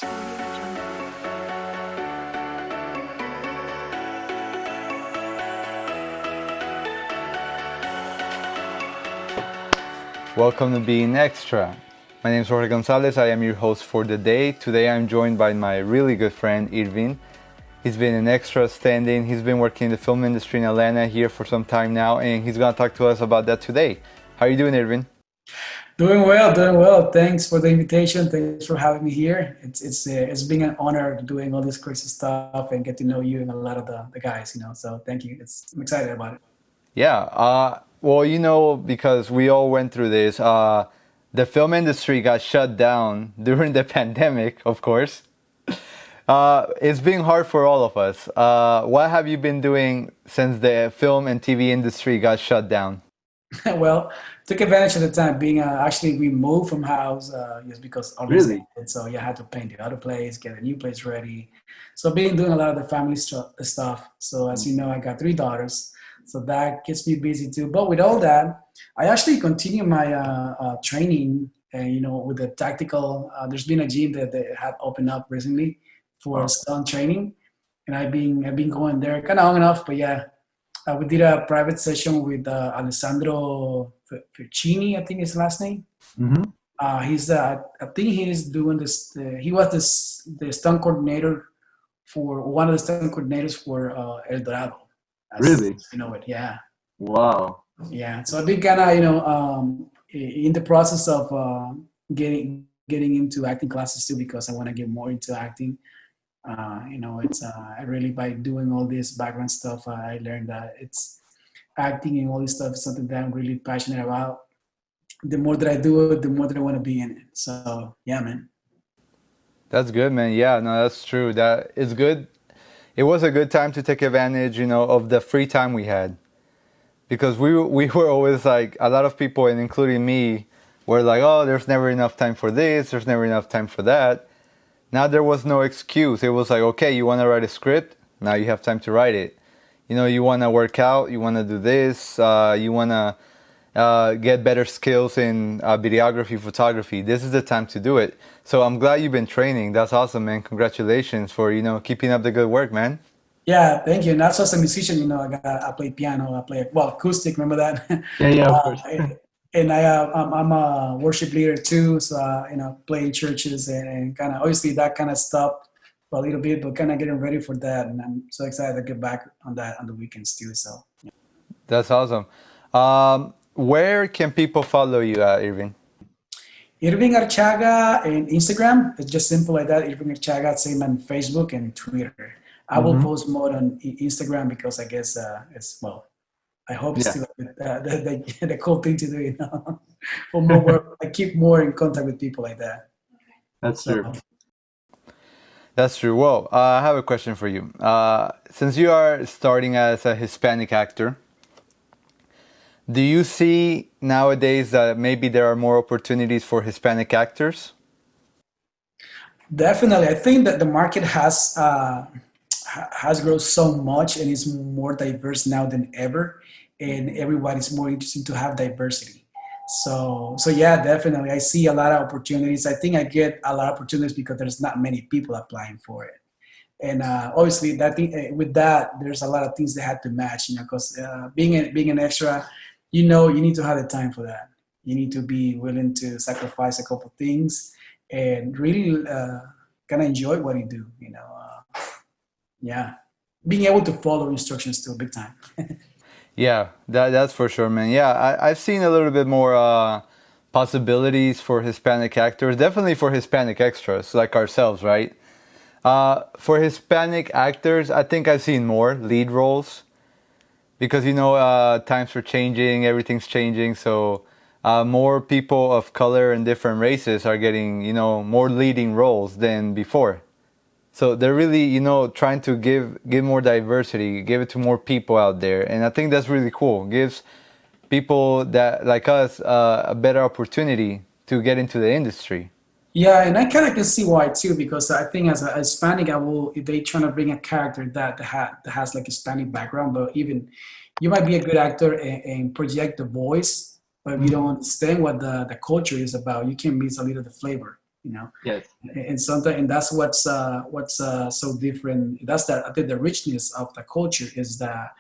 Welcome to Being Extra. My name is Jorge Gonzalez. I am your host for the day. Today I'm joined by my really good friend, Irvin. He's been an extra stand-in. He's been working in the film industry in Atlanta here for some time now, and he's going to talk to us about that today. How are you doing, Irvin? Doing well, doing well. Thanks for the invitation. Thanks for having me here. It's been an honor doing all this crazy stuff and get to know you and a lot of the guys. So thank you. I'm excited about it. Yeah. Well, because we all went through this, the film industry got shut down during the pandemic, of course. It's been hard for all of us. What have you been doing since the film and TV industry got shut down? Well, took advantage of the time being actually we moved from house just because Really? obviously, and so yeah, I had to paint the other place, get a new place ready. So been doing a lot of the family stuff. So as you know, I got three daughters, so that keeps me busy too. But with all that, I actually continue my training, with the tactical. There's been a gym that they had opened up recently for Wow. stunt training, and I've been going there kind of on and off. But yeah, we did a private session with Alessandro Ficini, I think his last name. Hmm. I think he's doing this. He was the stunt coordinator for one of the stunt coordinators for El Dorado. As Really? you know it, yeah, Wow. yeah. So I've been kind of in the process of getting into acting classes too because I want to get more into acting. It's I really by doing all this background stuff, I learned that it's acting and all this stuff is something that I'm really passionate about. The more that I do it, the more that I want to be in it. So yeah, man. That's good, man. Yeah, no, that's true. That is good. It was a good time to take advantage, of the free time we had. Because we were always like, a lot of people, and including me, were like, oh, there's never enough time for this, there's never enough time for that. Now there was no excuse. It was like, okay, you want to write a script? Now you have time to write it. You want to work out, you want to do this, you want to get better skills in videography, photography. This is the time to do it. So I'm glad you've been training. That's awesome, man. Congratulations for, keeping up the good work, man. Yeah, thank you. And also as a musician, I play piano, I play acoustic. Remember that? Yeah, yeah, of uh, course. and I'm a worship leader too. So play in churches and kind of obviously that kind of stopped for a little bit, but kind of getting ready for that. And I'm so excited to get back on that on the weekends too. So That's awesome. Where can people follow you at, Irvin? Irvin Archaga and Instagram. It's just simple like that. Irvin Archaga, same on Facebook and Twitter. I will Hmm. post more on Instagram because I guess it's well. I hope it's Yeah, still the cool thing to do, for more work. I keep more in contact with people like that. that's So true. That's true. Well, I have a question for you. Since you are starting as a Hispanic actor, do you see nowadays that maybe there are more opportunities for Hispanic actors? definitely, I think that the market has grown so much and is more diverse now than ever, and everybody's more interested to have diversity. So yeah, definitely, I see a lot of opportunities. I think I get a lot of opportunities because there's not many people applying for it. And obviously that thing, with that there's a lot of things that had to match, because being an extra, you need to have the time for that. You need to be willing to sacrifice a couple things and really kind of enjoy what you do, yeah, being able to follow instructions too, big time. Yeah, that's for sure, man. Yeah, I've seen a little bit more possibilities for Hispanic actors, definitely for Hispanic extras like ourselves, right? For Hispanic actors, I think I've seen more lead roles because times are changing, everything's changing, so more people of color and different races are getting more leading roles than before. So they're really trying to give more diversity, give it to more people out there, and I think that's really cool. Gives people that like us a better opportunity to get into the industry. Yeah, and I kind of can see why too, because I think as a Hispanic, I will if they trying to bring a character that has like Hispanic background, but even you might be a good actor and project the voice, but if you don't understand what the culture is about, you can miss a little of the flavor. you know. Yes. And sometimes, and that's what's so different. That's the, I think, the richness of the culture is that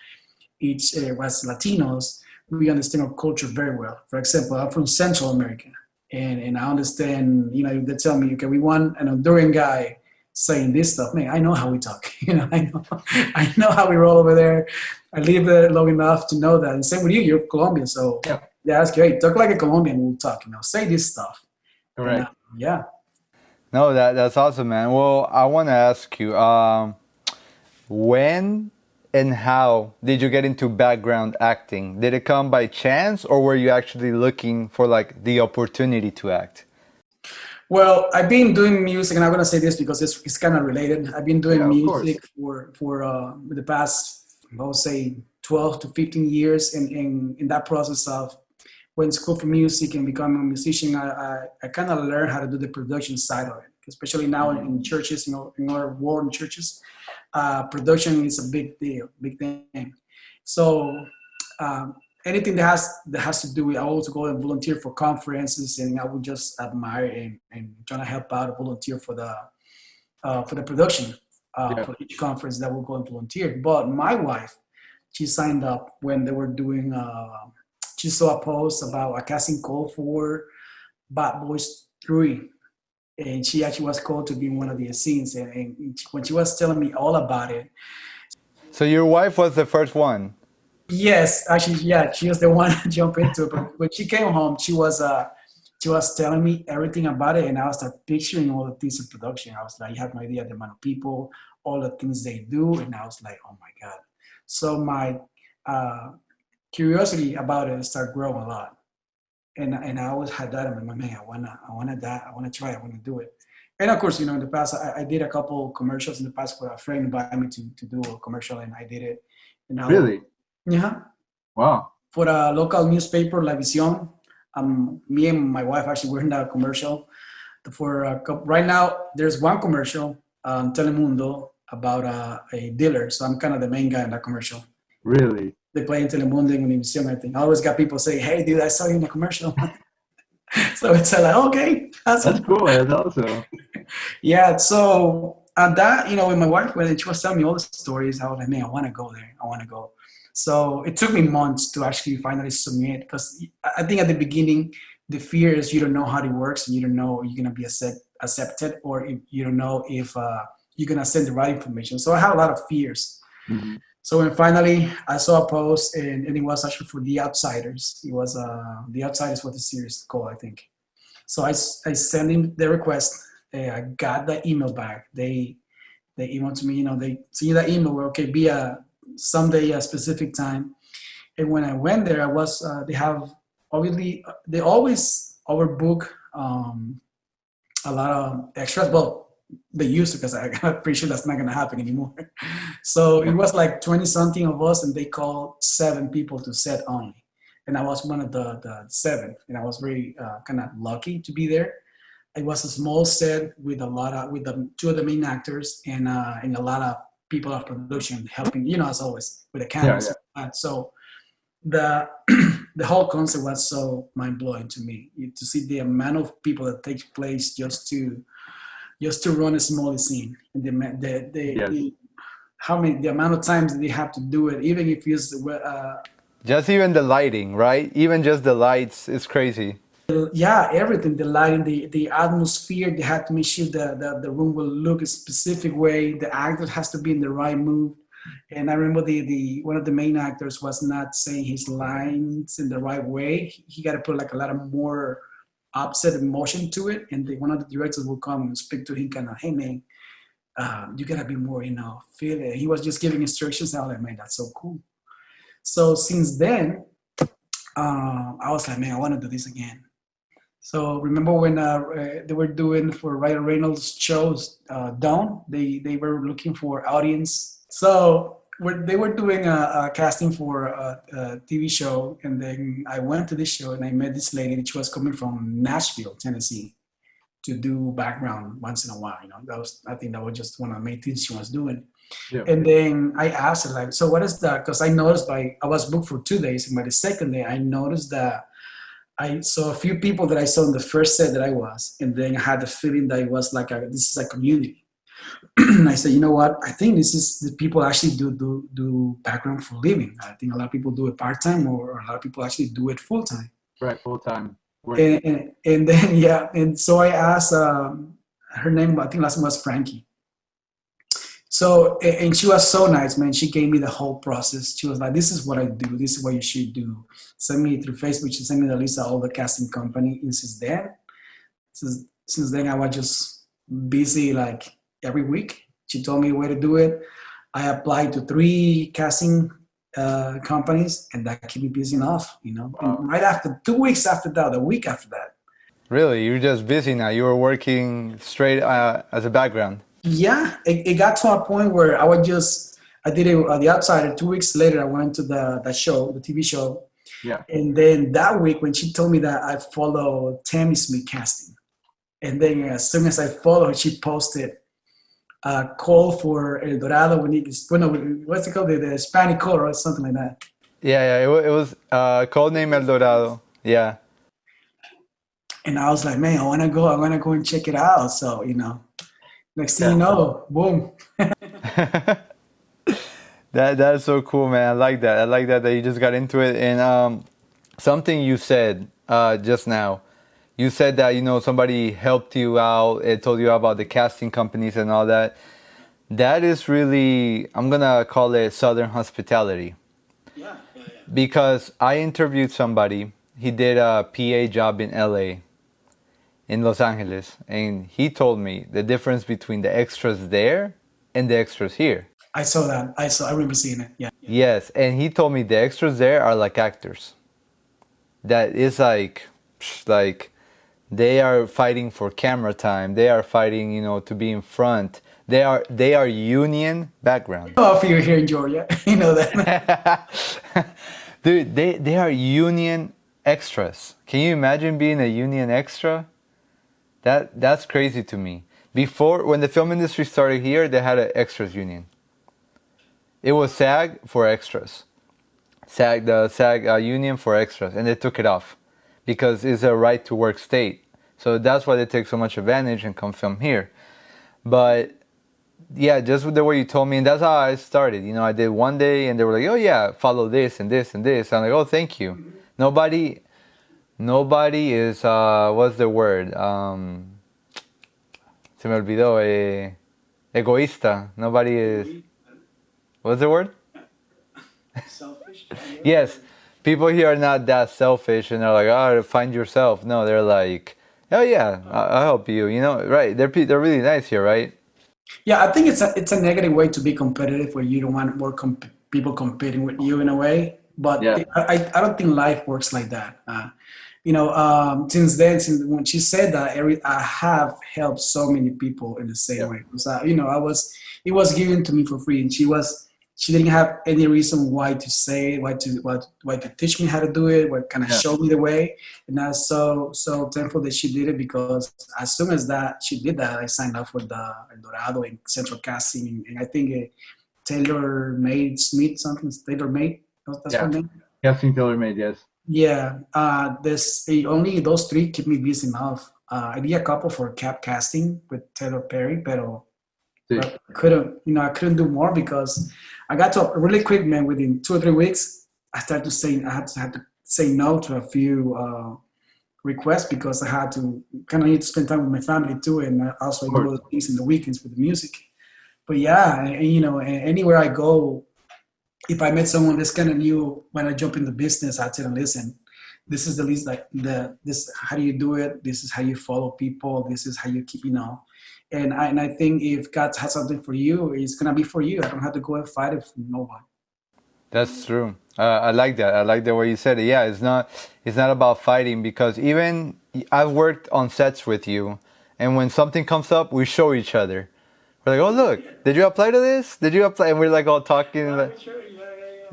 each as Latinos, we understand our culture very well. For example, I'm from Central America, and I understand. You know, if they tell me, okay, we want an Honduran guy saying this stuff, man, I know how we talk. You know, I know how we roll over there. I live there long enough to know that. And same with you, you're Colombian, so Yeah. yeah, that's great. Talk like a Colombian, we'll talk. You know, say this stuff, and Correct. yeah. No, that's awesome, man. Well, I want to ask you, when and how did you get into background acting? Did it come by chance, or were you actually looking for like the opportunity to act? Well, I've been doing music, and I'm gonna say this because it's kind of related. I've been doing Yeah, of course. music for the past, I would say, 12 to 15 years. And in that process of went to school for music and becoming a musician, I kind of learned how to do the production side of it. Especially now in churches, you know, in our world in churches, production is a big deal, big thing. So um, anything that has to do with, I also go and volunteer for conferences, and I would just admire and trying to help out, volunteer for the production Yeah. for each conference that will go and volunteer. But my wife, she signed up when they were doing. She saw a post about a casting call for Bad Boys 3, and she actually was called to be in one of the scenes. And when she was telling me all about it, So your wife was the first one. yes, actually, yeah, she was the one to jump into it. But when she came home, she was telling me everything about it, and I was start picturing all the things in production. I was like, you have no idea the amount of people, all the things they do, and I was like, oh my god. So my uh, curiosity about it started growing a lot, and I always had that in my mind. Man, I wanna that, I wanna try, I wanna do it. And of course, you know, in the past, I did a couple commercials in the past where a friend invited me to do a commercial, and I did it. And now, Really? yeah, Wow. for a local newspaper, La Visión. Me and my wife actually were in that commercial. Right now, there's one commercial on Telemundo about a dealer. So I'm kind of the main guy in that commercial. Really? They play in Telemundo and Univision, I think. I always got people say, hey, dude, I saw you in the commercial. So it's like, okay, That's awesome. cool. That's awesome. Yeah, so that, you know, when my wife, when she was telling me all the stories, I was like, man, I want to go there. I want to go. So it took me months to actually finally submit, because I think at the beginning, the fear is you don't know how it works, and you don't know you're going to be accepted, or if you don't know if you're going to send the right information. So I had a lot of fears. Hmm. So when finally I saw a post, and it was actually for The Outsiders. It was The Outsiders, what the series is called, I think. So I sent him the request. I got the email back. They emailed to me, you know, they send you that email where, okay, be a someday a specific time. And when I went there, I was they have obviously they always overbook a lot of extras. Well, they used to, because I'm pretty sure that's not gonna happen anymore. So it Yeah. was like 20 something of us, and they called 7 people to set only. And I was one of the seven, and I was very kind of lucky to be there. It was a small set with with the two of the main actors, and a lot of people of production helping, you know, as always with the Yeah. cameras. Yeah. So the the whole concept was so mind blowing to me, to see the amount of people that takes place just to run a small scene, and Yes. the amount of times they have to do it, even if it's Just even the lighting, right? Even just the lights is crazy. yeah, everything, the lighting, the atmosphere. They had to make sure the room will look a specific way. The actor has to be in the right mood. And I remember the one of the main actors was not saying his lines in the right way. He got to put like a lot of more upset emotion to it. And one of the directors will come and speak to him, kind of, hey man, you gotta be more, you know, feel it. He was just giving instructions. And I was like, man, that's so cool. So since then, I was like, man, I want to do this again. So remember when they were doing for Ryan Reynolds shows, Dawn, they were looking for audience. So they were doing a casting for a TV show, and then I went to this show and I met this lady. She was coming from Nashville, Tennessee, to do background once in a while. You know, I think that was just one of the main things she was doing. Yeah. And then I asked her, like, so what is that? Because I noticed I was booked for 2 days, and by the second day I noticed that I saw a few people that I saw in the first set that I was, and then I had the feeling that it was like this is a community. I said, you know what? I think this is the people actually do background for living. I think a lot of people do it part time, or a lot of people actually do it full time. Right, full time work. And then yeah, and so I asked her name. I think last name was Frankie. So and she was so nice, man. She gave me the whole process. She was like, "This is what I do. This is what you should do." Send me through Facebook. She sent me the list of all the casting company. And since then, I was just busy like every week. She told me where to do it. I applied to 3 casting companies, and that kept me busy enough, you know. Wow. And right after 2 weeks after that, a week after that. Really, you're just busy now. You were working straight as a background. Yeah, it got to a point where I did it on the outsider. 2 weeks later, I went to the TV show. Yeah. And then that week, when she told me that, I followed Tammy Smith casting. And then as soon as I followed her, she posted a call for El Dorado what's it called? The Hispanic call or something like that. Yeah, it was codename El Dorado. Yeah. And I was like, man, I want to go and check it out. So, you know, next thing you know, boom. That's so cool, man. I like that. I like that you just got into it. And something you said just now, you said that, you know, somebody helped you out, it told you about the casting companies and all that. That is really, I'm going to call it Southern hospitality. Yeah. Because I interviewed somebody, he did a PA job in LA, in Los Angeles, and he told me the difference between the extras there and the extras here. I saw that. I remember seeing it. Yeah. Yes, and he told me the extras there are like actors. That is like they are fighting for camera time. They are fighting, you know, to be in front. They are union background. Oh, if you're here in Georgia, you know that. Dude, they are union extras. Can you imagine being a union extra? That's crazy to me. Before, when the film industry started here, they had an extras union. It was SAG for extras. The SAG union for extras, and they took it off because it's a right to work state. So that's why they take so much advantage and come film here. But yeah, just with the way you told me, and that's how I started. You know, I did one day, and they were like, "Oh yeah, follow this and this and this." I'm like, "Oh, thank you." Nobody is what's the word? Se me olvidó. Egoísta. Nobody is. What's the word? Selfish. Yes, people here are not that selfish, and they're like, "Oh, find yourself." No, they're like, "Oh yeah, I'll help you." You know, right? They're really nice here, right? Yeah, I think it's a negative way to be competitive, where you don't want more people competing with you in a way. But Yeah. I don't think life works like that. You know, since when she said that, I have helped so many people in the same way. Because, you know, it was given to me for free, and she didn't have any reason why to say it, why to teach me how to do it, what kind of show me the way. And I was so thankful that she did it, because as soon as she did that, I signed up for the El Dorado and Central Casting, and I think Taylor Made Smith, something Taylor Made. That's her name. Casting Taylor Made, yes. Yeah, only those 3 keep me busy enough. I did a couple for Cap Casting with Taylor Perry, but I couldn't do more, because I got to really quick, man. Within 2 or 3 weeks, I had to say no to a few requests, because I had to kind of need to spend time with my family too, and also do other things in the weekends with the music. But yeah, and you know, anywhere I go, if I met someone that's kind of new when I jump in the business, I'd tell them, listen, this is the least this. How do you do it? This is how you follow people. This is how you keep, you know. And I think if God has something for you, it's gonna be for you. I don't have to go and fight it from nobody. That's true. I like that. I like the way you said it. Yeah, it's not about fighting, because even I've worked on sets with you, and when something comes up, we show each other. We're like, "Oh look, did you apply to this? Did you apply?" And we're like all talking.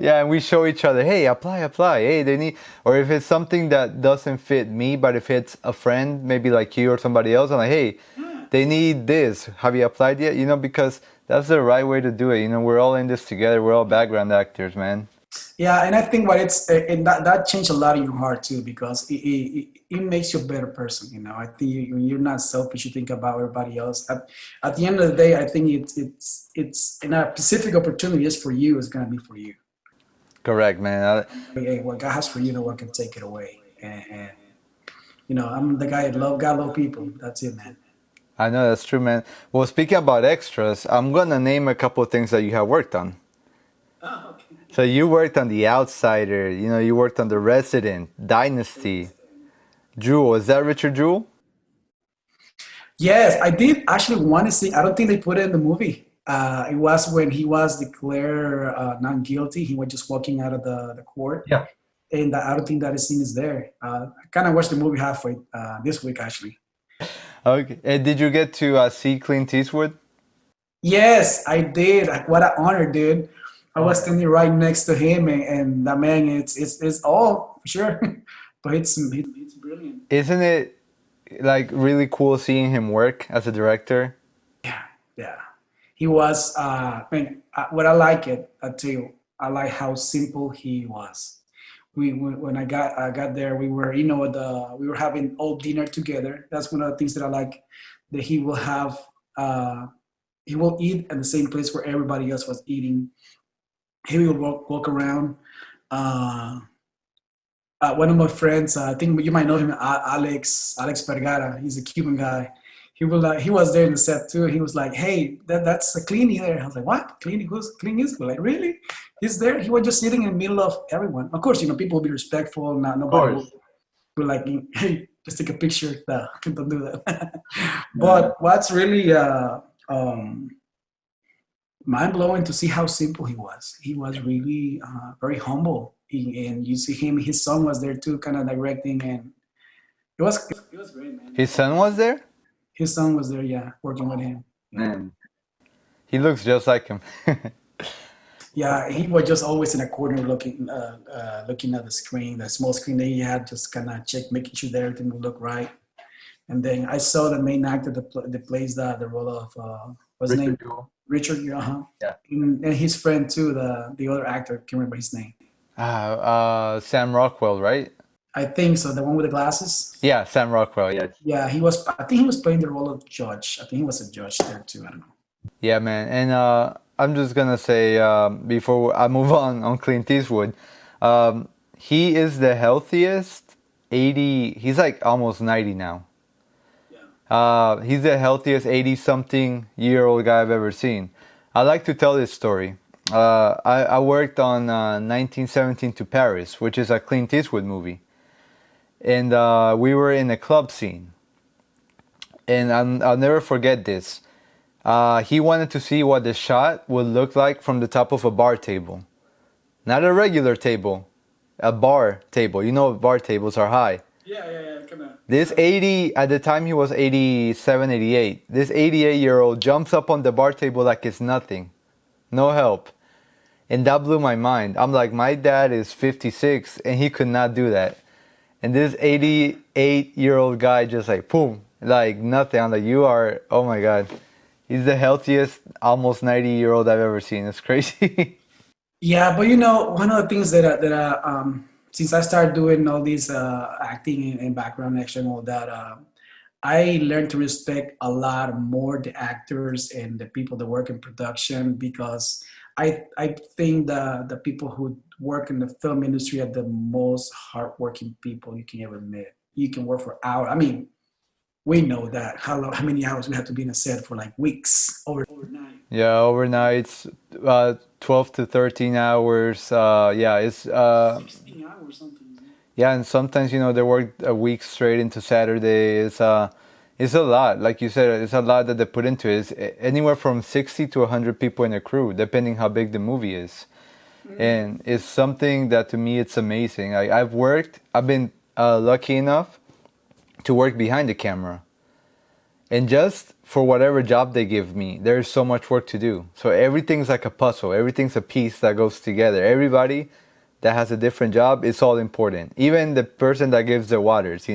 Yeah, and we show each other, "Hey, apply. Hey, they need," or if it's something that doesn't fit me, but if it's a friend, maybe like you or somebody else, I'm like, "Hey, they need this. Have you applied yet?" You know, because that's the right way to do it. You know, we're all in this together. We're all background actors, man. Yeah, and I think what it's and that changed a lot in your heart too because it makes you a better person. You know, I think when you're not selfish, you think about everybody else. At the end of the day, I think it's and a specific opportunity is for you. It's gonna be for you. Correct, man. Hey, what God has for you, no one can take it away. And you know, I'm the guy that love God, love people. That's it, man. I know that's true, man. Well, speaking about extras, I'm gonna name a couple of things that you have worked on. Oh, okay. So you worked on The Outsider. You know, you worked on The Resident, Dynasty, Jewel. Is that Richard Jewell? Yes, I did actually want to see. I don't think they put it in the movie. It was when he was declared not guilty. He was just walking out of the court, Yeah. and I don't think that scene is there. I kind of watched the movie halfway this week, actually. Okay. And did you get to see Clint Eastwood? Yes, I did. What an honor, dude. I Oh, was standing right next to him, and that man, it's all for sure, but it's brilliant. Isn't it like really cool seeing him work as a director? Yeah, yeah. He was. I mean, what I like it. I tell you, I like how simple he was. When I got there, we were we were having all dinner together. That's one of the things that I like. That he will have. He will eat at the same place where everybody else was eating. He will walk around. Uh, One of my friends, I think you might know him, Alex Vergara. He's a Cuban guy. He was there in the set too. He was like, "Hey, that's a Cleany there." I was like, "What? Cleany? Who's Cleany? Is like really? He's there." He was just sitting in the middle of everyone. Of course, people will be respectful. Not of nobody will course. be like, "Hey, just take a picture." No, don't do that. Uh, But what's really um, mind blowing to see how simple he was. He was really very humble, and you see him. His son was there too, kind of directing, and it was great, man. His son was there? His son was there, yeah, working with him. Yeah, man. He looks just like him. yeah. He was just always in a corner looking at the screen, the small screen that he had, just kind of making sure that everything would look right. And then I saw the main actor that plays the role of what's his name, Richard Jewell. Richard. Uh-huh. Yeah. And his friend too, the other actor, can't remember his name. Sam Rockwell, right? I think so. The one with the glasses. Yeah, Sam Rockwell. Yeah, Yes. Yeah, he was. I think he was playing the role of judge. I think he was a judge there too. I don't know. yeah, man. And I'm just gonna say before I move on Clint Eastwood, he is the healthiest. 80. He's like almost 90 now. He's the healthiest 80-something-year-old guy I've ever seen. I like to tell this story. I worked on 1917 to Paris, which is a Clint Eastwood movie. And we were in a club scene. And I'll never forget this. He wanted to see what the shot would look like from the top of a bar table. Not a regular table, a bar table. You know, bar tables are high. Yeah. Come on. This 80, at the time he was 87, 88. This 88-year-old jumps up on the bar table like it's nothing. No help. And that blew my mind. I'm like, my dad is 56 and he could not do that. And this 88-year-old guy just like, boom, like nothing. I'm like, you are, oh my God. He's the healthiest, almost 90-year-old I've ever seen. It's crazy. Yeah, but one of the things since I started doing all these acting and background action and all that, I learned to respect a lot more the actors and the people that work in production because I think the people who work in the film industry are the most hardworking people you can ever meet. You can work for hours. I mean, we know that how many hours we have to be in a set for like weeks overnight. Yeah, overnights, 12 to 13 hours. Yeah, it's 16 hours something. yeah, and sometimes they work a week straight into Saturday. It's a lot, like you said. It's a lot that they put into it. It's anywhere from 60 to 100 people in a crew, depending how big the movie is. And it's something that to me it's amazing. I've been lucky enough to work behind the camera, and just for whatever job they give me, there's so much work to do. So everything's like a puzzle. Everything's a piece that goes together. Everybody that has a different job, it's all important. Even the person that gives the waters,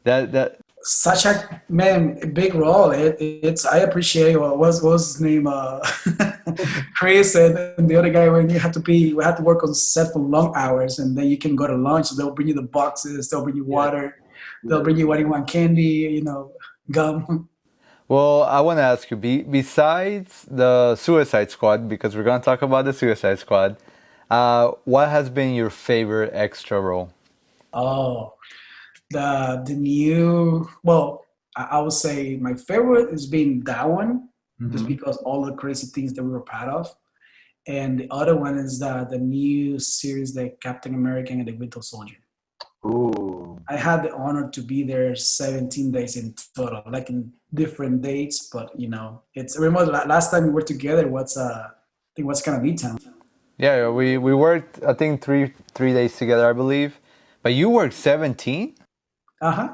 that Such a man, big role. It's I appreciate what was his name? Chris and the other guy, when we had to work on set for long hours, and then you can go to lunch. They'll bring you the boxes, they'll bring you Yeah. water, they'll bring you what you want, candy, gum. Well, I want to ask you, besides the Suicide Squad, because we're going to talk about the Suicide Squad, what has been your favorite extra role? Oh, the new. Well, I would say my favorite has been that one, just Hmm. because all the crazy things that we were part of. And the other one is the new series, the Captain America and the Winter Soldier. Ooh. I had the honor to be there 17 days in total, like in different dates. But it's remember last time we were together. I think what's kind of neat time. Yeah, we worked, I think, three days together, I believe. But you worked 17? Uh huh.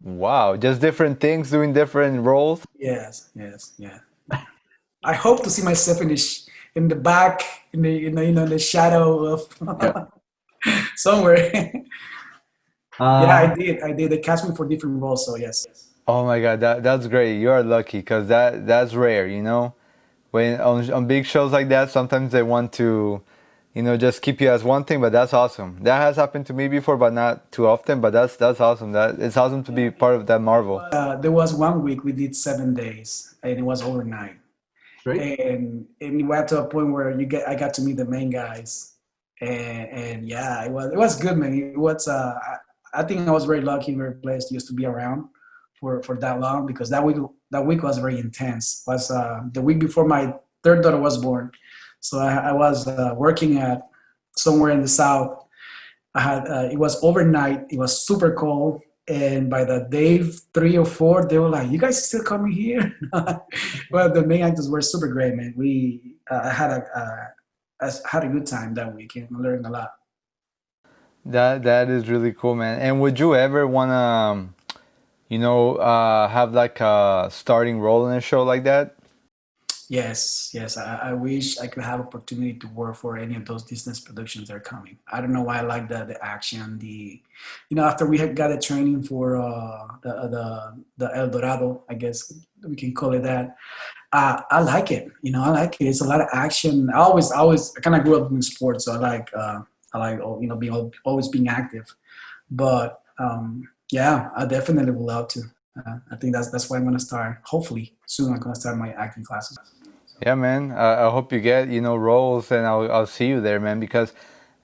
Wow, just different things, doing different roles? Yes. Yes. Yeah. I hope to see myself in the back, in the shadow of Yeah. somewhere. Yeah, Uh, I did. They cast me for different roles, so yes. Oh my God, that's great. You are lucky because that's rare, you know? When on big shows like that, sometimes they want to, just keep you as one thing, but that's awesome. That has happened to me before, but not too often, but that's awesome. It's awesome to be part of that Marvel. There was one week we did 7 days, and it was overnight. straight. And we went to a point where I got to meet the main guys, and yeah, it was good, man. It was I think I was very lucky and very blessed just to be around for that long, because that week was very intense. It was the week before my third daughter was born, so I was working at somewhere in the south. I had it was overnight. It was super cold, and by the day 3 or 4, they were like, "You guys still coming here?" Well, the main actors were super great, man. We I had a good time that weekend. I learned a lot. That is really cool, man. And would you ever wanna, have like a starting role in a show like that? Yes, yes. I wish I could have opportunity to work for any of those Disney productions that are coming. I don't know why I like the action, after we had got a training for the El Dorado, I guess we can call it that. I like it. I like it. It's a lot of action. I kind of grew up in sports, so I like being always being active. But yeah, I definitely would love to. I think that's why I'm gonna start. Hopefully soon, I'm gonna start my acting classes. Yeah, man. I hope you get, roles, and I'll see you there, man,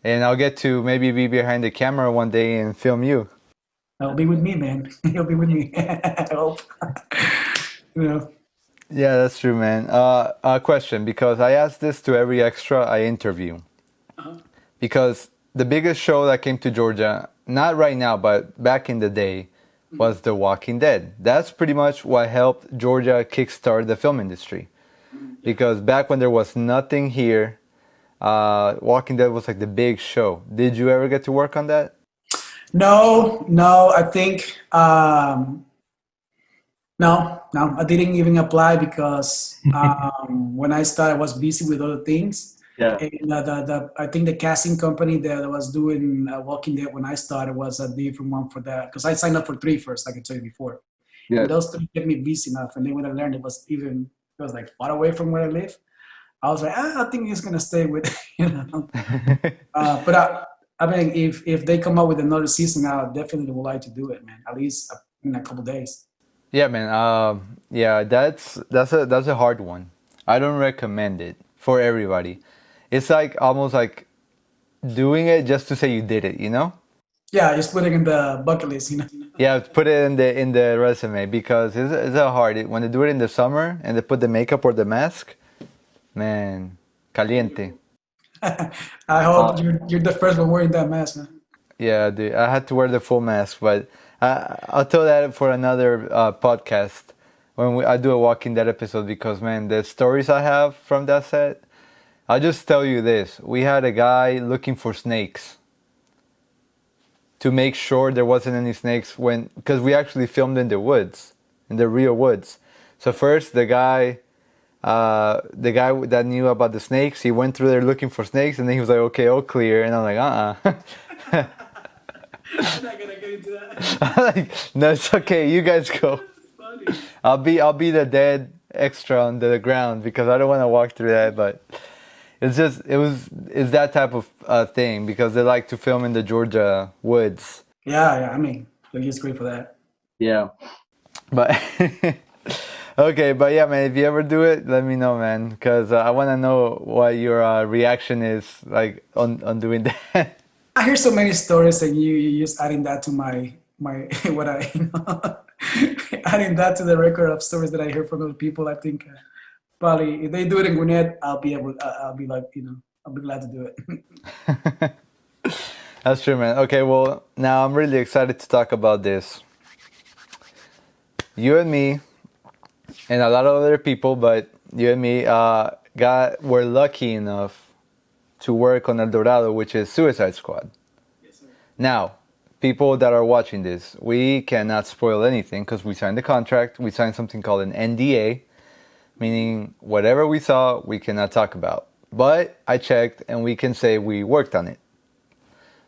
and I'll get to maybe be behind the camera one day and film you. He'll be with me, man. He'll be with me. I hope. you know. Yeah, that's true, man. A question, because I ask this to every extra I interview. Because the biggest show that came to Georgia, not right now, but back in the day, was The Walking Dead. That's pretty much what helped Georgia kickstart the film industry. Because back when there was nothing here, Walking Dead was like the big show. Did you ever get to work on that? No, no. I think no, no. I didn't even apply because when I started, I was busy with other things. Yeah. And I think the casting company that was doing Walking Dead when I started was a different one for that, because I signed up for three first, like I told you before. And Yes. those three kept me busy enough. And then when I learned it was like far away from where I live, I was like, I think it's gonna stay with, But I mean, if they come up with another season, I definitely would like to do it, man. At least in a couple days. Yeah, man. Yeah, that's a hard one. I don't recommend it for everybody. It's like almost like doing it just to say you did it, you know? Yeah, just put it in the bucket list. Yeah, put it in the resume, because it's a hard. When they do it in the summer and they put the makeup or the mask, man, caliente. I hope Uh, you're the first one wearing that mask, man. Yeah, I had to wear the full mask, but I'll tell that for another podcast when I do a Walking Dead episode, because man, the stories I have from that set. I'll just tell you this: we had a guy looking for snakes to make sure there wasn't any snakes because we actually filmed in the woods, in the real woods. So first, the guy that knew about the snakes, he went through there looking for snakes, and then he was like, "Okay, all clear," and I'm like, I'm not gonna get into that. I'm like, no, it's okay. You guys go. Funny. I'll be the dead extra under the ground because I don't want to walk through that. But it's that type of thing because they like to film in the Georgia woods. Yeah. I mean, they're just great for that. Yeah. But okay, but yeah, man, if you ever do it, let me know, man, because I want to know what your reaction is like on doing that. I hear so many stories, and you just adding that to my what I adding that to the record of stories that I hear from other people. I think probably if they do it in Gwinnett, I'll be like, I'll be glad to do it. That's true, man. Okay, well, now I'm really excited to talk about this. You and me, and a lot of other people, but you and me, were lucky enough to work on El Dorado, which is Suicide Squad. Yes, sir. Now, people that are watching this, we cannot spoil anything because we signed the contract. We signed something called an NDA, meaning whatever we saw, we cannot talk about. But I checked, and we can say we worked on it.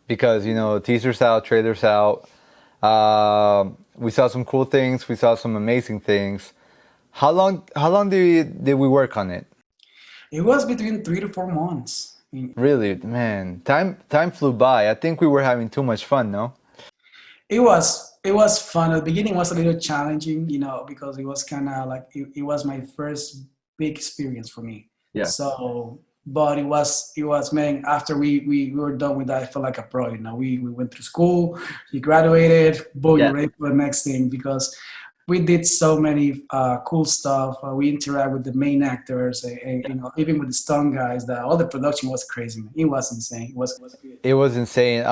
Because, teasers out, trailers out. We saw some cool things. We saw some amazing things. How long did we work on it? It was between 3 to 4 months. Really, man, time flew by. I think we were having too much fun, no? It was fun. At the beginning was a little challenging, because it was kind of like it was my first big experience for me. Yeah. So, but it was man. After we were done with that, I felt like a pro. We went through school, you graduated, boom, Yeah. you're ready for the next thing because we did so many cool stuff. We interact with the main actors, and even with the stunt guys. All the production was crazy, man. It was insane. It was good. It was insane.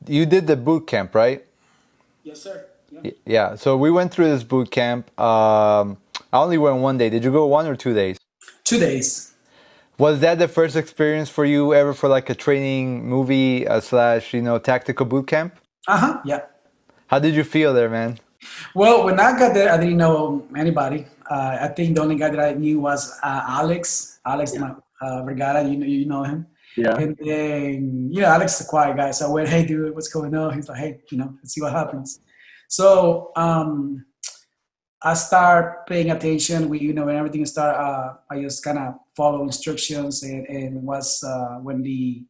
You did the boot camp, right? Yes, sir. Yeah. Yeah. So we went through this boot camp. I only went one day. Did you go 1 or 2 days? 2 days. Was that the first experience for you ever for like a training movie slash tactical boot camp? Yeah. How did you feel there, man? Well, when I got there, I didn't know anybody. I think the only guy that I knew was Alex. Alex Vergara, you know him. Yeah. And then, Alex is a quiet guy. So I went, hey, dude, what's going on? He's like, hey, let's see what happens. So I start paying attention. When everything start, I just kind of follow instructions. And was when the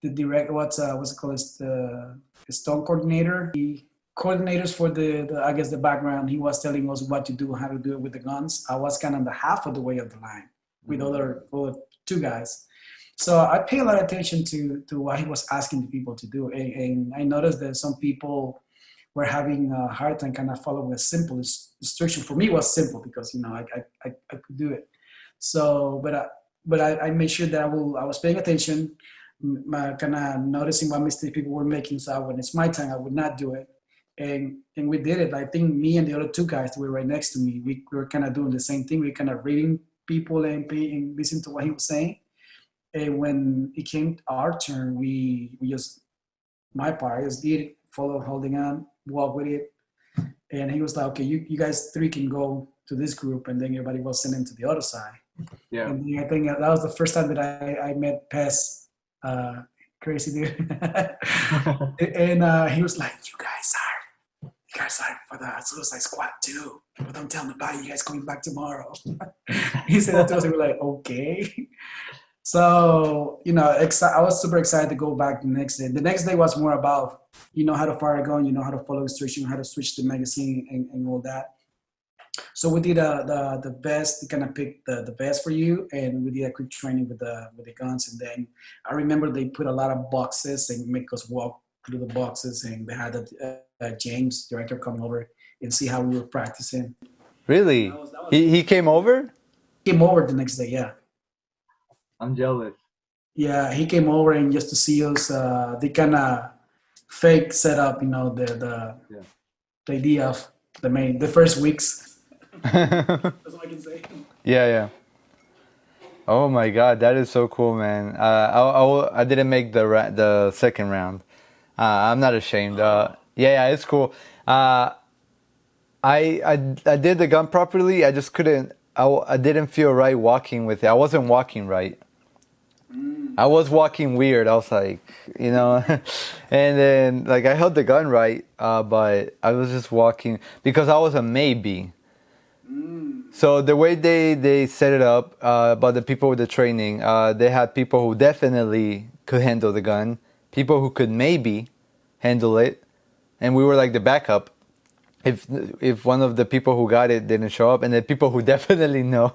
direct, what's it called? It's the stunt coordinator. The coordinators for the background, he was telling us what to do, how to do it with the guns. I was kind of the half of the way of the line with other 2 guys. So I pay a lot of attention to what he was asking the people to do. And I noticed that some people were having a hard time kind of following a simple instruction. For me, it was simple because, I could do it. So, but I made sure that I was paying attention, kind of noticing what mistakes people were making. So when it's my time, I would not do it. And we did it. I think me and the other 2 guys that were right next to me, we were kind of doing the same thing. We kind of reading people and listening to what he was saying. And when it came our turn, we just, my part, I just did it, follow, holding on, walk with it. And he was like, okay, you guys 3 can go to this group, and then everybody was sent into the other side. Yeah. And then I think that was the first time that I met Pez, crazy dude. And he was like, you guys are for the Suicide Squad too. But don't tell nobody, you guys coming back tomorrow. He said that to us, and we were like, okay. So, I was super excited to go back the next day. The next day was more about, how to fire a gun, how to follow instruction, how to switch the magazine and all that. So we did the best, kind of picked the best for you, and we did a quick training with the guns. And then I remember they put a lot of boxes and make us walk through the boxes, and they had James, director, come over and see how we were practicing. Really? That was He came over? Came over the next day, yeah. I'm jealous. Yeah, he came over and just to see us, the kind of fake setup, the idea of the first weeks. That's all I can say. Yeah. Oh my God, that is so cool, man. I didn't make the second round. I'm not ashamed. Yeah, it's cool. I did the gun properly. I just couldn't. I didn't feel right walking with it. I wasn't walking right. I was walking weird. I was like, and then like I held the gun right, but I was just walking because I was a maybe. So the way they set it up about the people with the training, they had people who definitely could handle the gun, people who could maybe handle it, and we were like the backup. If one of the people who got it didn't show up, and then people who definitely know.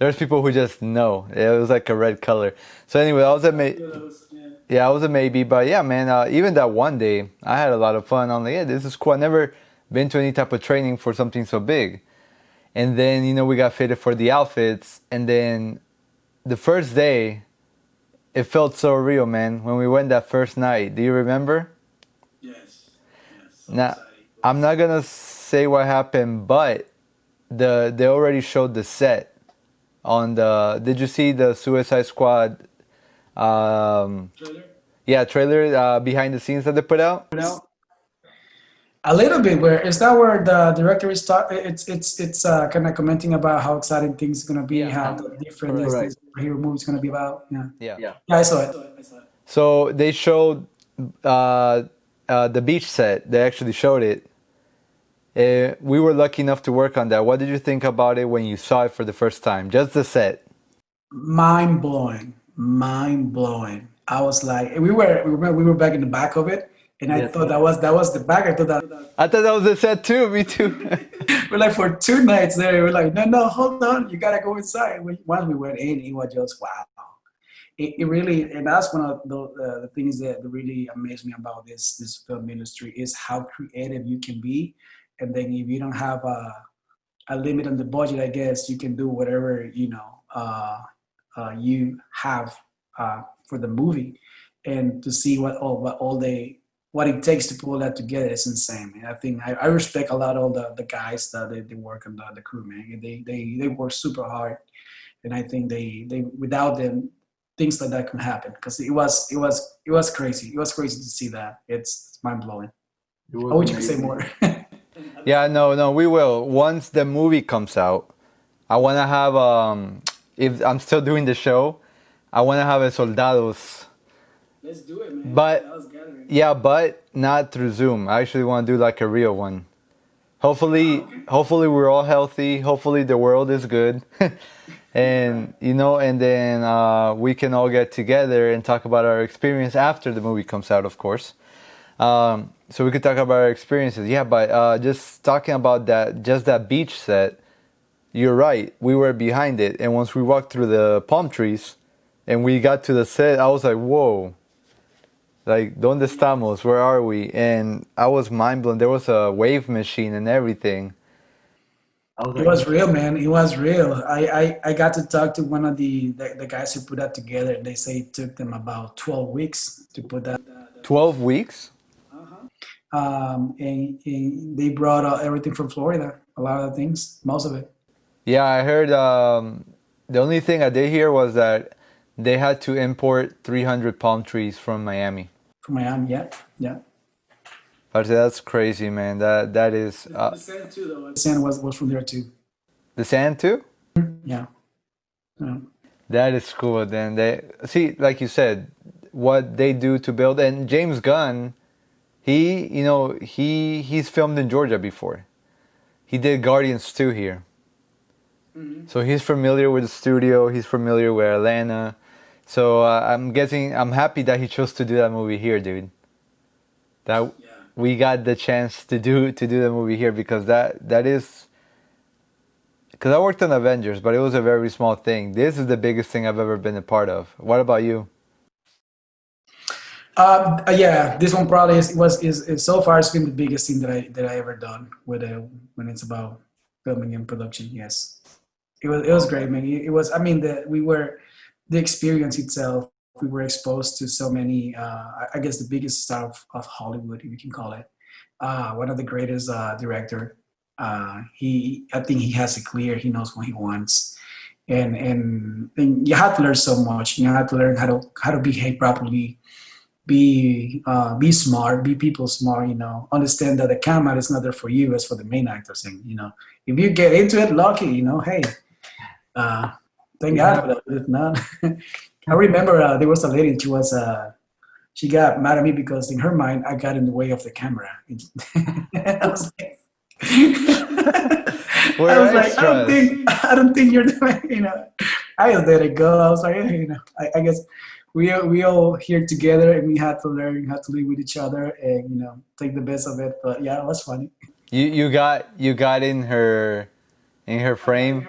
There's people who just know. It was like a red color. So anyway, I was yeah, I was a maybe, but yeah, man. Even that one day, I had a lot of fun. I'm like, yeah, this is cool. I never been to any type of training for something so big. And then we got fitted for the outfits, and then the first day, it felt so real, man. When we went that first night, do you remember? Yes. Yes. So Now, exciting. I'm not gonna say what happened, but they already showed the set on the. Did you see the Suicide Squad? Trailer? Yeah, trailer behind the scenes that they put out. A little bit. Where is that? Where the director is it's kind of commenting about how exciting things gonna be, how different Correct. this superhero movie's gonna be about. Yeah. Yeah. Yeah. Yeah, I saw it. So they showed the beach set. They actually showed it. We were lucky enough to work on that. What did you think about it when you saw it for the first time? Just the set. Mind blowing, mind blowing. I was like, we were back in the back of it, and I Yes. thought that was the back. I thought that I thought that was the set too. Me too. we're like for 2 nights there. We're like, no, hold on, you gotta go inside. Once we went in, it was just wow. It really, and that's one of the things that really amazed me about this film industry is how creative you can be, and then if you don't have a limit on the budget, I guess you can do whatever you have for the movie, and to see what it takes to pull that together is insane. Man. I think I respect a lot all the guys that they work on the crew, man. They work super hard, and I think they without them things like that can happen because it was crazy. It was crazy to see that. It's mind blowing. It I was wish you could say amazing. more. Yeah, no, we will. Once the movie comes out, I want to have if I'm still doing the show, I want to have a soldados. Let's do it, man. But- I was gathering. Yeah, but not through Zoom. I actually want to do like a real one. Hopefully we're all healthy. Hopefully the world is good. And and then we can all get together and talk about our experience after the movie comes out, of course. So we could talk about our experiences. Yeah, but just talking about that beach set, you're right. We were behind it, and once we walked through the palm trees, and we got to the set, I was like, whoa. Like, ¿dónde estamos? Where are we? And I was mind blown. There was a wave machine and everything. I was It like, was real, man. It was real. I got to talk to one of the guys who put that together, and they say it took them about 12 weeks to put that. 12 weeks? And they brought everything from Florida, a lot of the things, most of it. Yeah, I heard the only thing I did hear was that they had to import 300 palm trees from Miami. From Miami, yeah. But that's crazy, man. That is The sand too, though. The sand was from there too. the sand too? Yeah. Yeah. That is cool. Then they see, like you said, what they do to build. And James Gunn, he's filmed in Georgia before. He did Guardians 2 here. So he's familiar with the studio. He's familiar with Atlanta. So I'm happy that he chose to do that movie here, dude. That we got the chance to do the movie here because that is. Because I worked on Avengers, but it was a very small thing. This is the biggest thing I've ever been a part of. What about you? Yeah, this one probably is so far it's been the biggest thing that I ever done with when it's about filming and production. Yes, it was great, man. It was. I mean, the experience itself. We were exposed to so many. I guess the biggest star of Hollywood, if you can call it. One of the greatest director. I think he has it clear. He knows what he wants, and you have to learn so much. You have to learn how to behave properly. Be smart, be people smart, understand that the camera is not there for you, it's for the main actors. And, if you get into it, lucky, hey, thank God for that. If not, I remember there was a lady, she got mad at me because in her mind, I got in the way of the camera. I was like, I We're was like, extras. I don't think you're the, I just let it go. I was like, I guess we all here together and we had to learn how to live with each other and take the best of it. But yeah, it was funny. You got in her frame.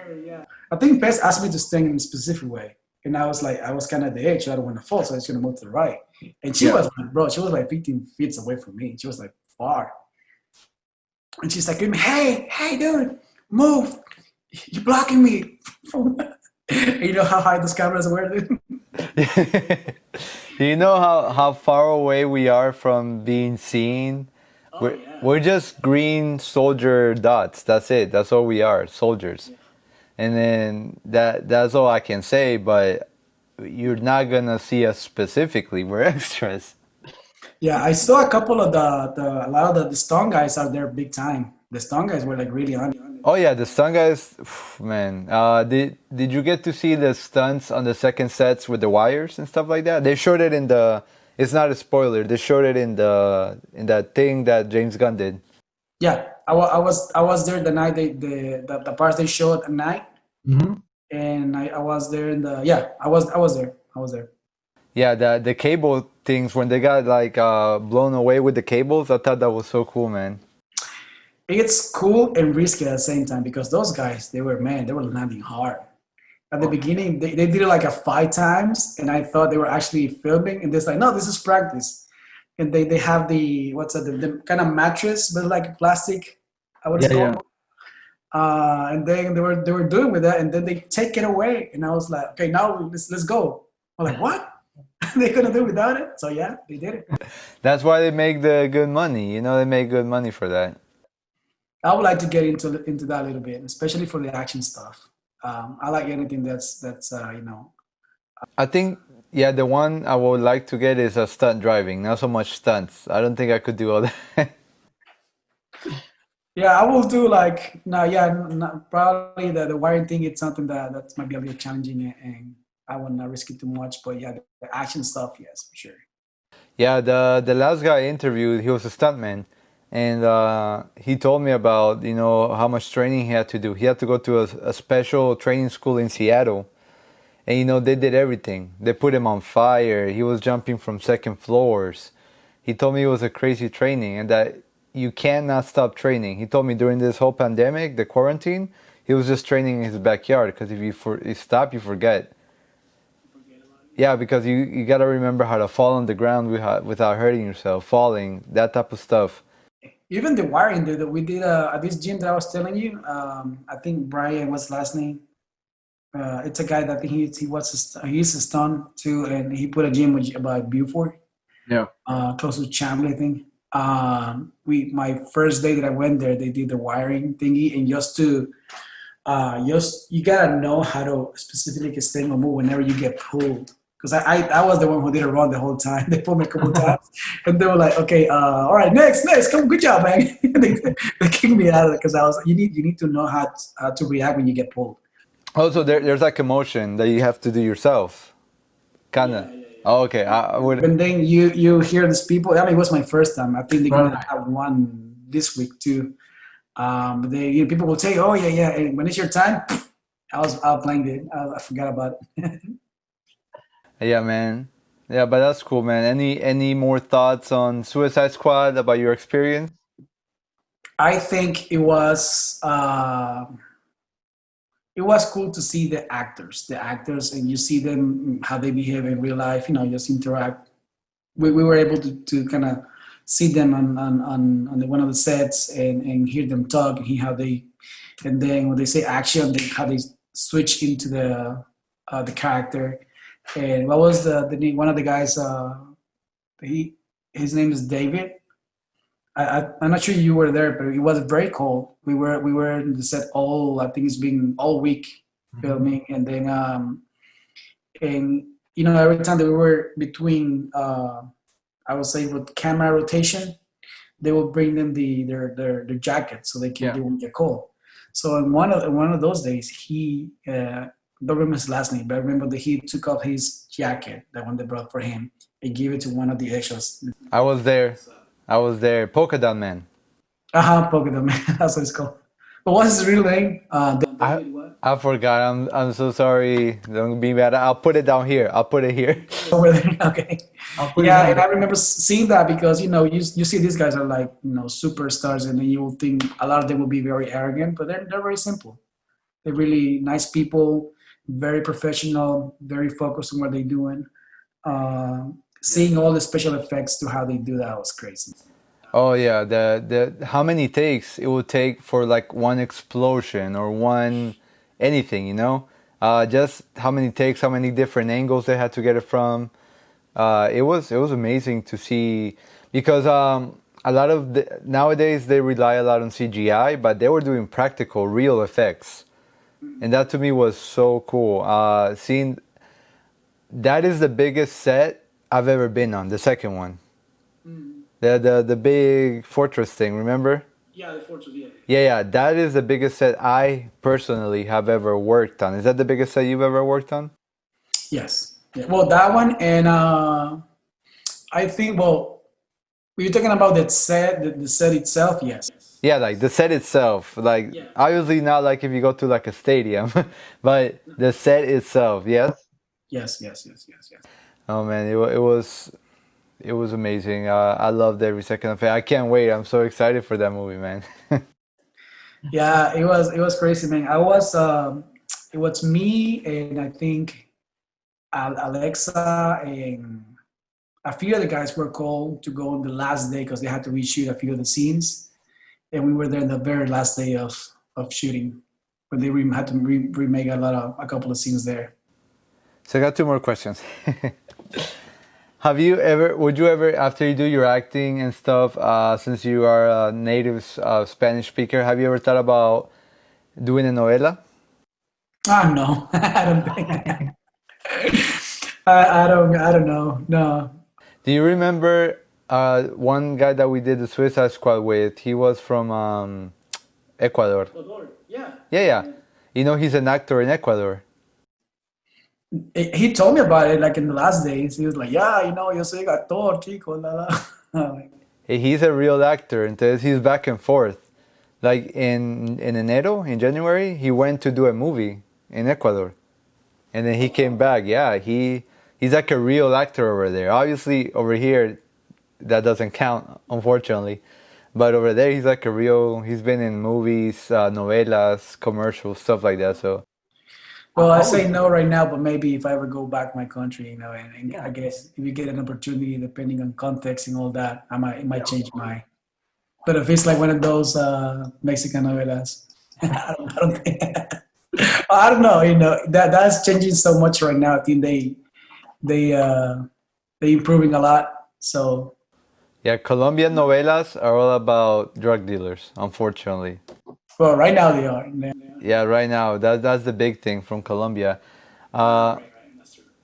I think Pes asked me to stand in a specific way. And I was like, I was kind of at the edge, so I don't want to fall, so I was going to move to the right. And she Yeah. was like, bro, she was like 15 feet away from me. She was like far. And she's like, hey, dude, move. You're blocking me. You know how high those cameras were, dude? Do you know how far away we are from being seen? We're just green soldier dots. That's it. That's all we are, soldiers. And then that's all I can say, but you're not gonna see us specifically. We're extras. Yeah, I saw a couple of a lot of the Stone guys out there big time. The Stone guys were like really on it. Oh yeah, the stunt guys, man. Did you get to see the stunts on the second sets with the wires and stuff like that? They showed it in the. It's not a spoiler. They showed it in that thing that James Gunn did. Yeah, I was there the night the parts they showed at night, Mm-hmm. and I was there in the yeah I was there. Yeah, the cable things when they got like blown away with the cables. I thought that was so cool, man. It's cool and risky at the same time because those guys they were landing hard. At the beginning they did it like a 5 times, and I thought they were actually filming, and they're like, no, this is practice. And they have the what's that the kind of mattress but like plastic, what is Yeah, it yeah. called? And then they were doing with that, and then they take it away, and I was like, okay, now let's go. I'm like, what? They couldn't do without it, so yeah, they did it. That's why they make the good money. You know, they make good money for that. I would like to get into that a little bit, especially for the action stuff. I like anything that's. I think, yeah, the one I would like to get is a stunt driving. Not so much stunts. I don't think I could do all that. Yeah, I will do like no, yeah, probably the wiring thing. It's something that might be a little challenging, and I will not risk it too much. But yeah, the action stuff, yes, for sure. Yeah, the last guy I interviewed, he was a stuntman, and he told me about how much training he had to do. He had to go to a special training school in Seattle, and they did everything. They put him on fire. He was jumping from second floors. He told me it was a crazy training, and that you cannot stop training. He told me during this whole pandemic, the quarantine, he was just training in his backyard because if you stop, you forget. Yeah, because you got to remember how to fall on the ground without hurting yourself, falling, that type of stuff. Even the wiring that we did at this gym that I was telling you. I think Brian was last name. It's a guy that he's a stunt too, and he put a gym about Beaufort, Yeah. close to Chambly, I think. We my first day that I went there, they did the wiring thingy, and just you gotta know how to specifically stay on move whenever you get pulled. Because I was the one who did it wrong the whole time. They pulled me a couple times, and they were like, "Okay, all right, next, come, good job, man." They kicked me out of it because I was. You need to know how to react when you get pulled. Also, there's like a motion that you have to do yourself. Kinda. Oh, okay. I would. And then you hear these people. I mean, it was my first time. I think they're gonna Right. have one this week too. But people will say, "Oh yeah, yeah." And when it's your time, I was out playing it. I forgot about it. Yeah, man. Yeah, but that's cool, man. Any more thoughts on Suicide Squad about your experience? I think it was cool to see the actors, and you see them how they behave in real life. Just interact. We were able to kind of see them on one of the sets and hear them talk and hear how they, and then when they say action, how they switch into the character. And what was the name? One of the guys, his name is David. I'm not sure you were there, but it was very cold. We were in the set I think it's been all week filming, and then and every time that we were between I would say with camera rotation, they will bring them their jackets so they Yeah. won't get cold. So in one of those days, he don't remember his last name, but I remember that he took off his jacket, the one they brought for him, and gave it to one of the extras. I was there. I was there. Polka Dot Man. Polka dot man. That's what it's called. But what's his real name? I David what? I forgot. I'm so sorry. Don't be mad. I'll put it down here. I'll put it here. Over there. Okay. I'll put it Yeah, in and I the. remember seeing that because you see these guys are like superstars, and then you will think a lot of them will be very arrogant, but they're very simple. They're really nice people, very professional, very focused on what they're doing. Yeah. Seeing all the special effects to how they do that was crazy. Oh yeah, the how many takes it would take for like one explosion or one anything, you know? Just how many takes, how many different angles they had to get it from. It was amazing to see because a lot of nowadays they rely a lot on CGI, but they were doing practical, real effects, and that to me was so cool. Seeing that is the biggest set I've ever been on. The second one, the big fortress thing. Remember? Yeah, the Fortress, yeah. Yeah, yeah. That is the biggest set I personally have ever worked on. Is that the biggest set you've ever worked on? Yes. Yeah. Well, that one, and I think, well, were you talking about that set, the set itself? Yes. Yeah, like the set itself. Like Yeah. obviously not like if you go to like a stadium, but the set itself. Yes. Yes, yes, yes, yes, yes. Oh man, it was amazing. I loved every second of it. I can't wait. I'm so excited for that movie, man. Yeah, it was crazy, man. It was me and I think Alexa and a few of the guys were called to go on the last day because they had to reshoot a few of the scenes, and we were there the very last day of shooting, when they had to remake a couple of scenes there. So I got two more questions. Would you ever, after you do your acting and stuff, since you are a native Spanish speaker, have you ever thought about doing a novela? Ah, no, I don't think. I don't know. No. Do you remember one guy that we did the Suicide Squad with? He was from Ecuador. Yeah. Yeah, yeah. You know, he's an actor in Ecuador. He told me about it like in the last days. He was like, "Yeah, yo soy actor, chico, la la." I'm like, He's a real actor, and he's back and forth. Like in enero, in January, he went to do a movie in Ecuador, and then he came back. Yeah, he's like a real actor over there. Obviously, over here, that doesn't count, unfortunately. But over there, he's like a real. He's been in movies, novelas, commercials, stuff like that. So well, I I say was. no right now, but maybe if I ever go back my country, and I Yeah. guess if you get an opportunity, depending on context and all that, it might Yeah. Of change course. my. But if it's like one of those Mexican novelas, I don't think. I don't know. That's changing so much right now. I think they improving a lot. So yeah, Colombian novelas are all about drug dealers, unfortunately. well, right now they are. Yeah, right now that's the big thing from Colombia. Uh,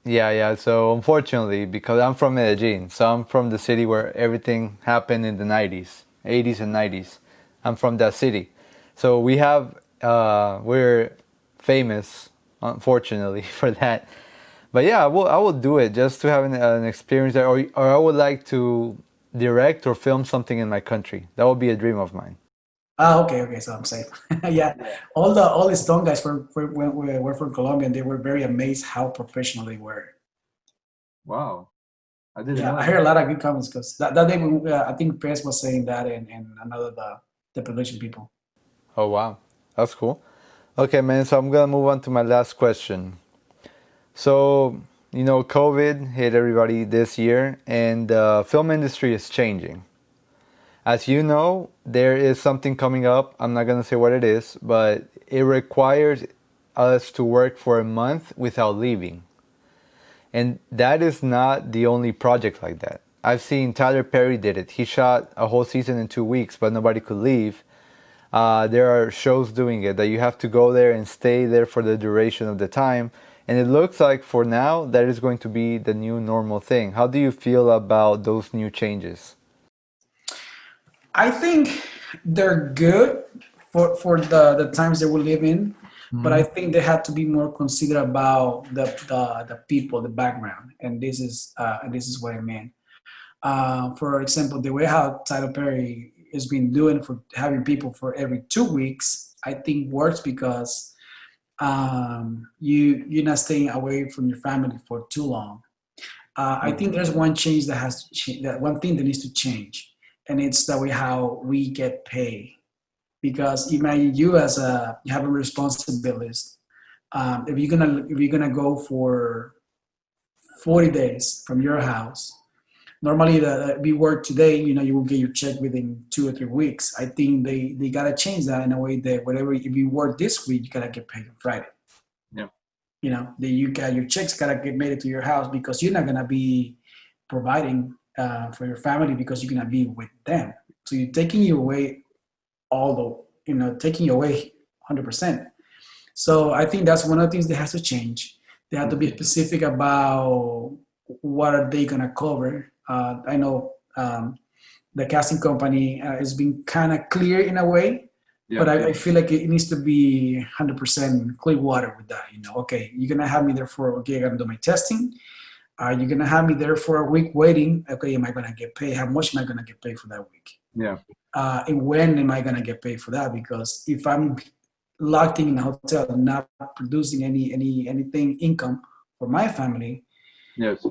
yeah, yeah. So unfortunately, because I'm from Medellin, so I'm from the city where everything happened in the 90s, 80s and 90s. I'm from that city, so we're famous, unfortunately, for that. But yeah, I will do it just to have an experience there, or I would like to direct or film something in my country. That would be a dream of mine. Ah, okay, okay. So I'm safe. Yeah, Yeah. all the Stone guys were from Colombia, and they were very amazed how professional they were. Wow. I didn't Yeah, know I that. heard a lot of good comments because that day I think Press was saying that, and another the production people. Oh wow, that's cool. Okay, man. So I'm gonna move on to my last question. So, COVID hit everybody this year, and the film industry is changing. As you know, there is something coming up. I'm not going to say what it is, but it requires us to work for a month without leaving. And that is not the only project like that. I've seen Tyler Perry did it. He shot a whole season in 2 weeks, but nobody could leave. There are shows doing it that you have to go there and stay there for the duration of the time. And it looks like for now that is going to be the new normal thing. How do you feel about those new changes? I think they're good for the times that we live in, but I Hmm. think they have to be more considerate about the people, the background, and this is what I mean. For example, the way how Tyler Perry has been doing for having people for every 2 weeks, I think works because you're not staying away from your family for too long. I think there's one change that has to change. That one thing that needs to change, and it's the way how we get paid. Because imagine you as a you have a responsibilist. If you're gonna go for 40 days from your house, normally we work today, you will get your check within 2 or 3 weeks. I think they gotta change that in a way that whatever if you work this week, you gotta get paid on Friday. Yeah. That you got your checks gotta get made it to your house because you're not gonna be providing for your family because you're gonna be with them. So you're taking you away all the taking you away 100%. So I think that's one of the things that has to change. They have to be specific about what are they gonna cover. I know the casting company has been kind of clear in a way, but I feel like it needs to be 100% clear water with that. Okay, you're gonna have me there for okay, I'm gonna do my testing. You're gonna have me there for a week waiting. Okay, am I gonna get paid? How much am I gonna get paid for that week? Yeah. And when am I gonna get paid for that? Because if I'm locked in a hotel and not producing anything income for my family, Yes.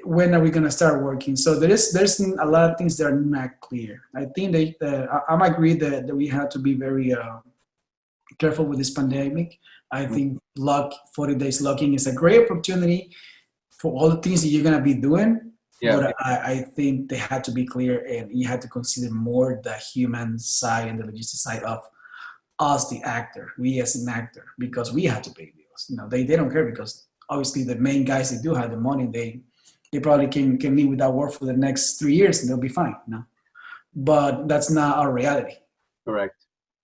when are we gonna start working? So there's a lot of things that are not clear. I think that I'm agree that we have to be very careful with this pandemic. I think 40 days locking is a great opportunity for all the things that you're gonna be doing. Yeah. But I think they had to be clear, and you had to consider more the human side and the logistic side of us, the actor, we as an actor, because we have to pay bills. They don't care because obviously the main guys that do have the money, they probably can live without work for the next 3 years and they'll be fine. But that's not our reality. Correct.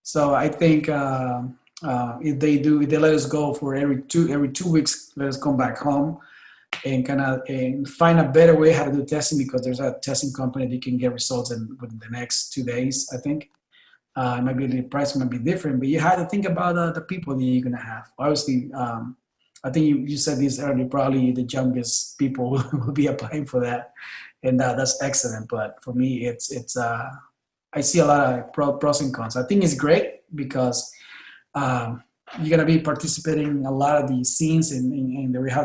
So I think if they let us go for every 2 weeks, let us come back home and and find a better way how to do testing, because there's a testing company that can get results within the next 2 days, I think. Maybe the price might be different, but you have to think about the people that you're gonna have. Obviously, I think you said this earlier. Probably the youngest people will be applying for that, and that's excellent. But for me, it's I see a lot of pros and cons. I think it's great because you're gonna be participating in a lot of these scenes and the way how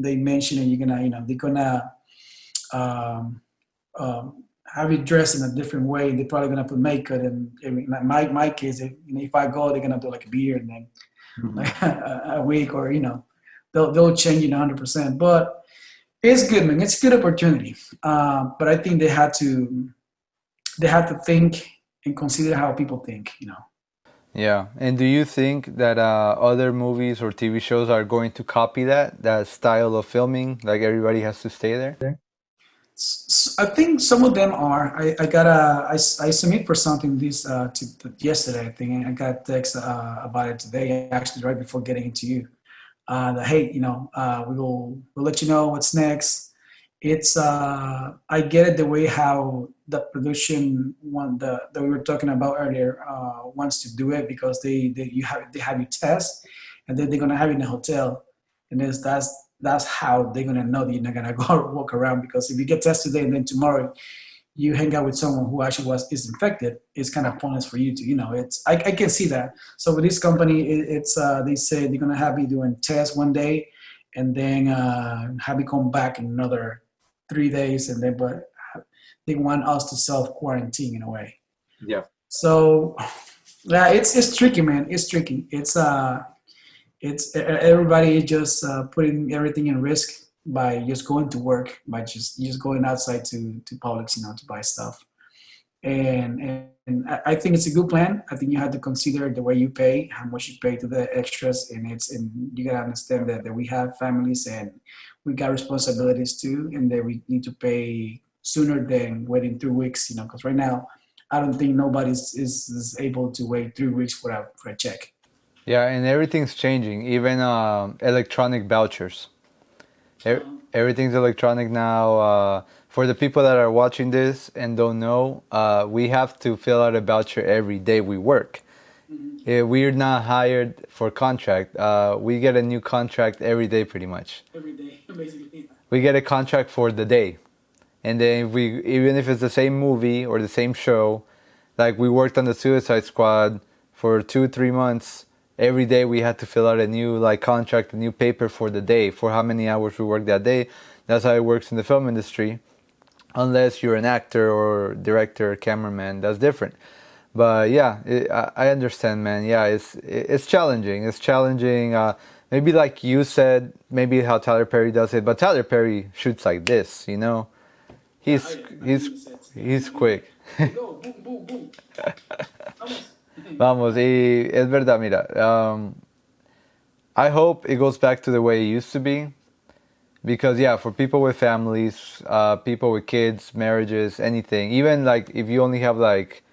they mention it. You're gonna they're gonna have you dressed in a different way. They're probably gonna put makeup, and my kids, if I go, they're gonna do like a beard and then like a week, or they'll change it 100%. But it's good, man. It's a good opportunity. But I think they had to think and consider how people think. Yeah. And do you think that other movies or TV shows are going to copy that style of filming? Like everybody has to stay there? I think some of them are. I submit for something yesterday. I think, and I got a text about it today, actually, right before getting it to you. That hey, we'll let you know what's next. It's I get it the way how the production one that we were talking about earlier wants to do it, because they have you test, and then they're gonna have you in a hotel, and that's how they're gonna know that you're not gonna go walk around. Because if you get tested today and then tomorrow you hang out with someone who actually is infected, it's kind of pointless for you to it's I can see that. So with this company, it's they say they're gonna have you doing tests one day, and then have you come back in another 3 days, and then but they want us to self quarantine in a way. Yeah. So yeah, it's tricky, man. It's tricky. It's everybody just putting everything in risk by just going to work, by just going outside to Publix, to buy stuff. And I think it's a good plan. I think you have to consider the way you pay, how much you pay to the extras, and you gotta understand that we have families and we got responsibilities too, and that we need to pay sooner than waiting 3 weeks. Because right now, I don't think nobody is able to wait 3 weeks for a check. Yeah, and everything's changing. Even electronic vouchers. Everything's electronic now. For the people that are watching this and don't know, we have to fill out a voucher every day we work. We're not hired for contract. We get a new contract every day, pretty much. Every day, basically. We get a contract for the day, and then even if it's the same movie or the same show, Like we worked on the Suicide Squad for 2-3 months. Every day we had to fill out a new like contract, a new paper for the day, for how many hours we worked that day. That's how it works in the film industry. Unless you're an actor or director, cameraman, that's different. But yeah, I understand, man. Yeah, it's challenging. It's challenging. Maybe like you said, maybe how Tyler Perry does it, but Tyler Perry shoots like this, you know. He's quick. Go, boom, boom, boom. Vamos, y es verdad, mira. I hope it goes back to the way it used to be. Because yeah, for people with families, people with kids, marriages, anything, even like if you only have like,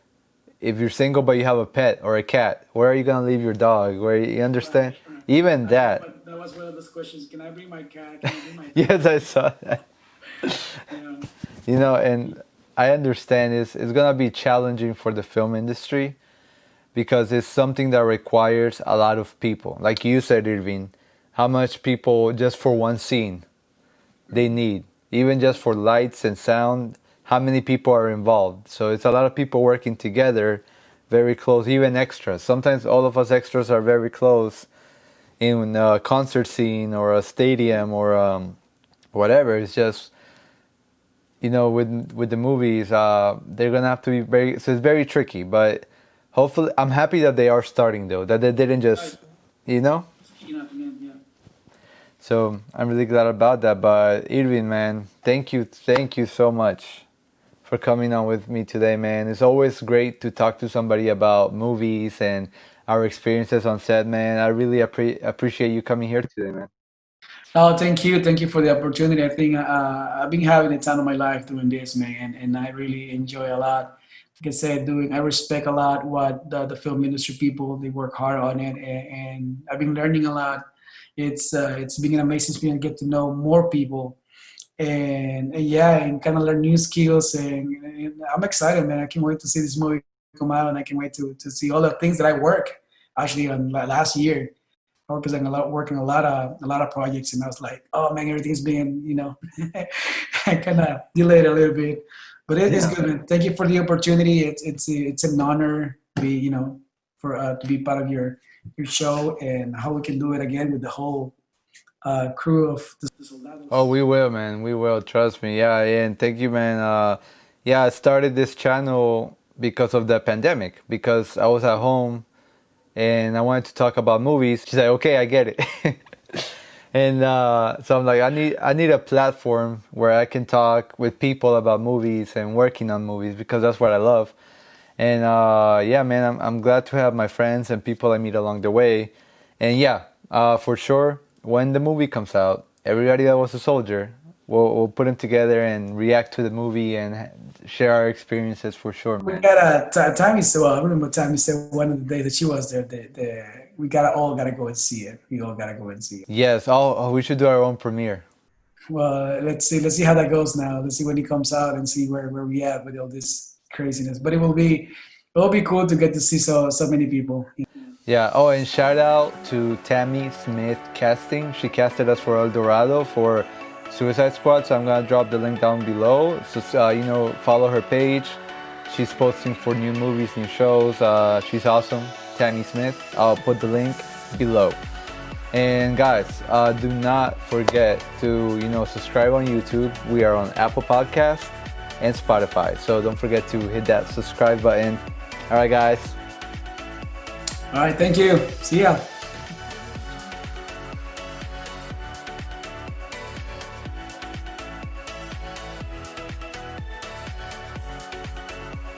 if you're single but you have a pet or a cat, where are you gonna leave your dog? Where you understand? Right. Even that. But that was one of those questions. Can I bring my cat? Can I bring my cat? Yes, I saw that. Yeah. You know, and I understand it's gonna be challenging for the film industry because it's something that requires a lot of people. Like you said, Irvin, how much people just for one scene they need, even just for lights and sound, how many people are involved. So it's a lot of people working together, very close, even extras. Sometimes all of us extras are very close in a concert scene or a stadium or whatever. It's just, you know, with the movies, they're gonna have to be very, so it's very tricky, but hopefully, I'm happy that they are starting though, that they didn't just, you know? Yeah. So I'm really glad about that. But Irvin, man, thank you so much for coming on with me today, man. It's always great to talk to somebody about movies and our experiences on set, man. I really appreciate you coming here today, man. Oh, thank you. Thank you for the opportunity. I think I've been having the time of my life doing this, man, and I really enjoy a lot. Like I said, I respect a lot what the film industry people, they work hard on it, and I've been learning a lot. It's been an amazing experience to get to know more people, and yeah, and kind of learn new skills, and I'm excited, man. I can't wait to see this movie come out, and I can't wait to see all the things that I work actually on last year. I worked working a lot of projects, and I was like, oh man, everything's being, kind of delayed a little bit, but it's Yeah. good, man. Thank you for the opportunity. It's an honor to be, for to be part of your show, and how we can do it again with the whole crew of the Soldados. Oh, we will, man. We will. Trust me. Yeah, and thank you, man. Yeah, I started this channel because of the pandemic, because I was at home and I wanted to talk about movies. She's like, okay, I get it. And so I'm like, I need a platform where I can talk with people about movies and working on movies, because that's what I love. And yeah, man, I'm glad to have my friends and people I meet along the way. And yeah, for sure, when the movie comes out, everybody that was a soldier, we'll put them together and react to the movie and share our experiences for sure, We man. got Tammy said. Well, I remember Tammy said one of the days that she was there. We gotta go and see it. We all gotta go and see it. Yes, we should do our own premiere. Well, let's see how that goes now. Let's see when he comes out and see where we at with all this craziness. But it will be cool to get to see so many people. Yeah. Oh, and shout out to Tammy Smith Casting. She casted us for El Dorado for Suicide Squad. So I'm gonna drop the link down below. So follow her page. She's posting for new movies, new shows. She's awesome, Tammy Smith. I'll put the link below. And guys, do not forget to subscribe on YouTube. We are on Apple Podcasts and Spotify. So don't forget to hit that subscribe button. All right, guys. All right, thank you. See ya.